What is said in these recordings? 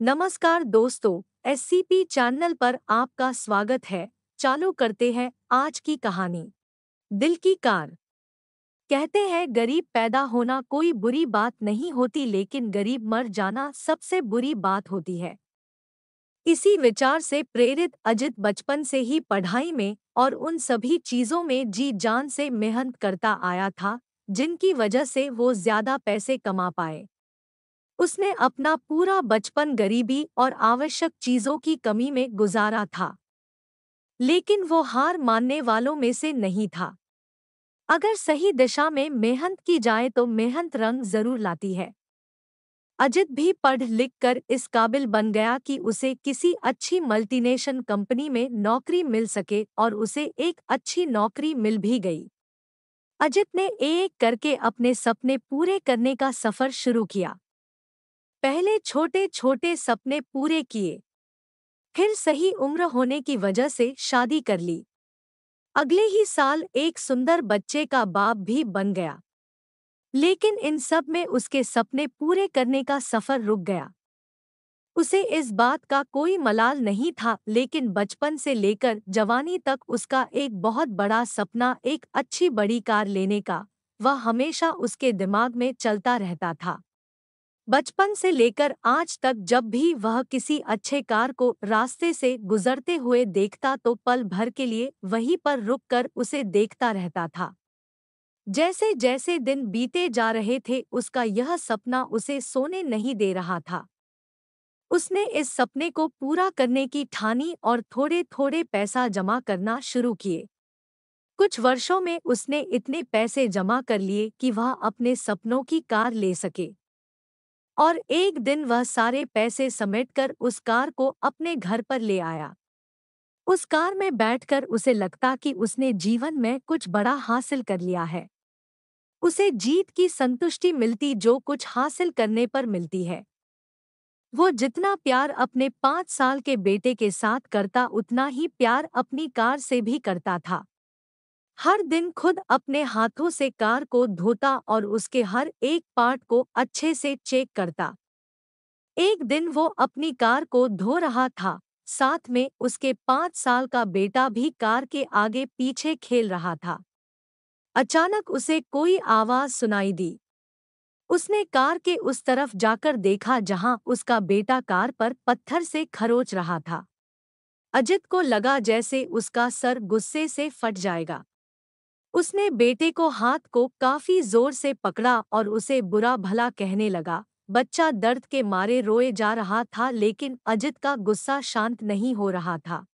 नमस्कार दोस्तों, SCP channel पर आपका स्वागत है। चालू करते हैं आज की कहानी। दिल की कार। कहते हैं गरीब पैदा होना कोई बुरी बात नहीं होती, लेकिन गरीब मर जाना सबसे बुरी बात होती है। इसी विचार से प्रेरित अजित बचपन से ही पढ़ाई में और उन सभी चीजों में जी जान से मेहनत करता आया था जिनकी वजह से वो ज्यादा पैसे कमा पाए। उसने अपना पूरा बचपन गरीबी और आवश्यक चीजों की कमी में गुजारा था, लेकिन वो हार मानने वालों में से नहीं था। अगर सही दिशा में मेहनत की जाए तो मेहनत रंग जरूर लाती है। अजित भी पढ़ लिख कर इस काबिल बन गया कि उसे किसी अच्छी मल्टीनेशनल कंपनी में नौकरी मिल सके, और उसे एक अच्छी नौकरी मिल भी गई। अजित ने एक करके अपने सपने पूरे करने का सफर शुरू किया। पहले छोटे छोटे सपने पूरे किए, फिर सही उम्र होने की वजह से शादी कर ली। अगले ही साल एक सुंदर बच्चे का बाप भी बन गया। लेकिन इन सब में उसके सपने पूरे करने का सफर रुक गया। उसे इस बात का कोई मलाल नहीं था, लेकिन बचपन से लेकर जवानी तक उसका एक बहुत बड़ा सपना, एक अच्छी बड़ी कार लेने का, वह हमेशा उसके दिमाग में चलता रहता था। बचपन से लेकर आज तक जब भी वह किसी अच्छे कार को रास्ते से गुजरते हुए देखता तो पल भर के लिए वहीं पर रुककर उसे देखता रहता था। जैसे जैसे दिन बीते जा रहे थे, उसका यह सपना उसे सोने नहीं दे रहा था। उसने इस सपने को पूरा करने की ठानी और थोड़े थोड़े पैसा जमा करना शुरू किए। कुछ वर्षों में उसने इतने पैसे जमा कर लिए कि वह अपने सपनों की कार ले सके। और एक दिन वह सारे पैसे समेटकर उस कार को अपने घर पर ले आया। उस कार में बैठकर उसे लगता कि उसने जीवन में कुछ बड़ा हासिल कर लिया है। उसे जीत की संतुष्टि मिलती जो कुछ हासिल करने पर मिलती है। वो जितना प्यार अपने 5 साल के बेटे के साथ करता, उतना ही प्यार अपनी कार से भी करता था। हर दिन खुद अपने हाथों से कार को धोता और उसके हर एक पार्ट को अच्छे से चेक करता। एक दिन वो अपनी कार को धो रहा था, साथ में उसके 5 साल का बेटा भी कार के आगे पीछे खेल रहा था। अचानक उसे कोई आवाज सुनाई दी। उसने कार के उस तरफ जाकर देखा जहां उसका बेटा कार पर पत्थर से खरोच रहा था। अजित को लगा जैसे उसका सर गुस्से से फट जाएगा। उसने बेटे को हाथ को काफी जोर से पकड़ा और उसे बुरा भला कहने लगा। बच्चा दर्द के मारे रोए जा रहा था, लेकिन अजित का गुस्सा शांत नहीं हो रहा था।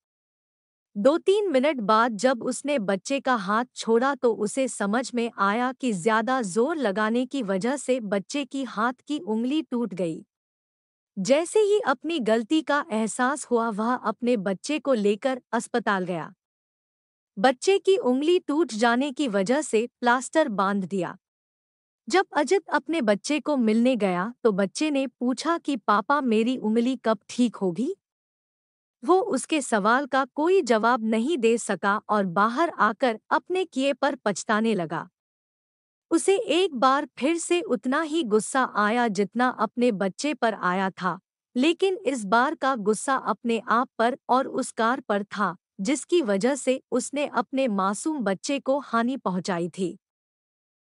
2-3 मिनट बाद जब उसने बच्चे का हाथ छोड़ा तो उसे समझ में आया कि ज्यादा जोर लगाने की वजह से बच्चे की हाथ की उंगली टूट गई। जैसे ही अपनी गलती का एहसास हुआ, वह अपने बच्चे को लेकर अस्पताल गया। बच्चे की उंगली टूट जाने की वजह से प्लास्टर बांध दिया। जब अजित अपने बच्चे को मिलने गया तो बच्चे ने पूछा कि पापा, मेरी उंगली कब ठीक होगी? वो उसके सवाल का कोई जवाब नहीं दे सका और बाहर आकर अपने किए पर पछताने लगा। उसे एक बार फिर से उतना ही गुस्सा आया जितना अपने बच्चे पर आया था, लेकिन इस बार का गुस्सा अपने आप पर और उस कार पर था जिसकी वजह से उसने अपने मासूम बच्चे को हानि पहुंचाई थी।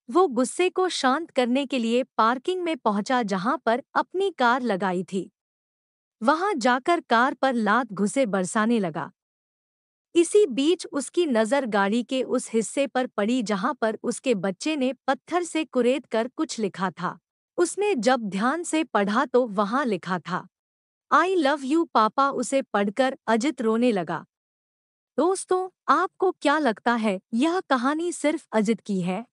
वो गुस्से को शांत करने के लिए पार्किंग में पहुंचा जहां पर अपनी कार लगाई थी। वहां जाकर कार पर लात घुसे बरसाने लगा। इसी बीच उसकी नजर गाड़ी के उस हिस्से पर पड़ी जहां पर उसके बच्चे ने पत्थर से कुरेद कर कुछ लिखा था। उसने जब ध्यान से पढ़ा तो वहां लिखा था, आई लव यू पापा। उसे पढ़कर अजित रोने लगा। दोस्तों, आपको क्या लगता है, यह कहानी सिर्फ अजित की है?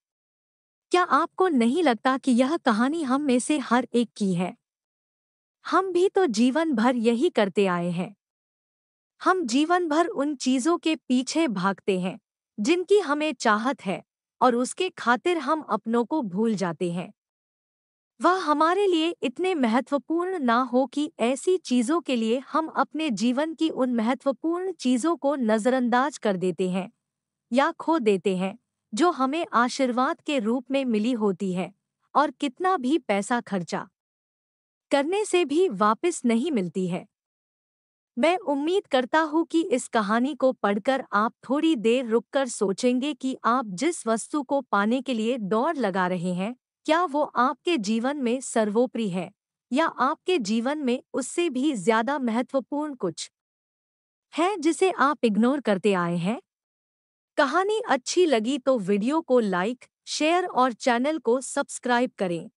क्या आपको नहीं लगता कि यह कहानी हम में से हर एक की है? हम भी तो जीवन भर यही करते आए हैं। हम जीवन भर उन चीजों के पीछे भागते हैं जिनकी हमें चाहत है, और उसके खातिर हम अपनों को भूल जाते हैं। वह हमारे लिए इतने महत्वपूर्ण ना हो कि ऐसी चीजों के लिए हम अपने जीवन की उन महत्वपूर्ण चीजों को नजरअंदाज कर देते हैं या खो देते हैं जो हमें आशीर्वाद के रूप में मिली होती है, और कितना भी पैसा खर्चा करने से भी वापस नहीं मिलती है। मैं उम्मीद करता हूँ कि इस कहानी को पढ़कर आप थोड़ी देर रुककर सोचेंगे कि आप जिस वस्तु को पाने के लिए दौड़ लगा रहे हैं, क्या वो आपके जीवन में सर्वोपरि है, या आपके जीवन में उससे भी ज्यादा महत्वपूर्ण कुछ है जिसे आप इग्नोर करते आए हैं। कहानी अच्छी लगी तो वीडियो को लाइक, शेयर और चैनल को सब्सक्राइब करें।